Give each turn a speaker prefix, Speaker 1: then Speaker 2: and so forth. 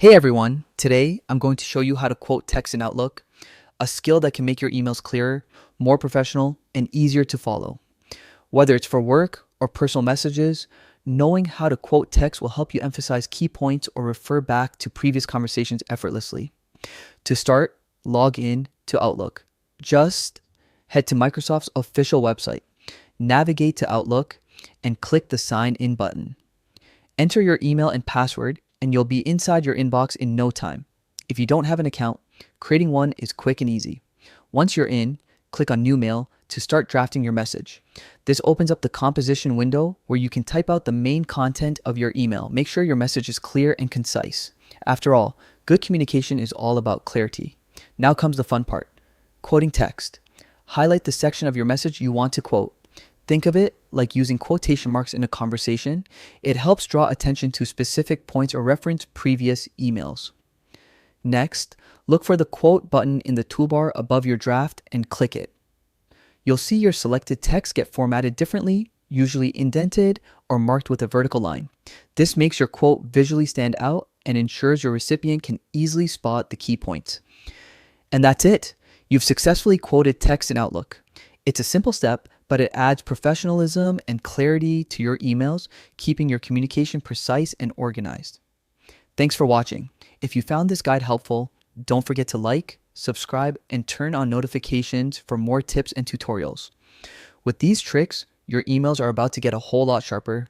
Speaker 1: Hey everyone, today I'm going to show you how to quote text in Outlook, a skill that can make your emails clearer, more professional, and easier to follow. Whether it's for work or personal messages, knowing how to quote text will help you emphasize key points or refer back to previous conversations effortlessly. To start, log in to Outlook. Just head to Microsoft's official website, navigate to Outlook, and click the Sign In button. Enter your email and password, and you'll be inside your inbox in no time. If you don't have an account, creating one is quick and easy. Once you're in, click on New Mail to start drafting your message. This opens up the composition window where you can type out the main content of your email. Make sure your message is clear and concise. After all, good communication is all about clarity. Now comes the fun part, quoting text. Highlight the section of your message you want to quote. Think of it like using quotation marks in a conversation. It helps draw attention to specific points or reference previous emails. Next, look for the quote button in the toolbar above your draft and click it. You'll see your selected text get formatted differently, usually indented or marked with a vertical line. This makes your quote visually stand out and ensures your recipient can easily spot the key points. And that's it. You've successfully quoted text in Outlook. It's a simple step, but it adds professionalism and clarity to your emails, keeping your communication precise and organized. Thanks for watching. If you found this guide helpful, don't forget to like, subscribe, and turn on notifications for more tips and tutorials. With these tricks, your emails are about to get a whole lot sharper,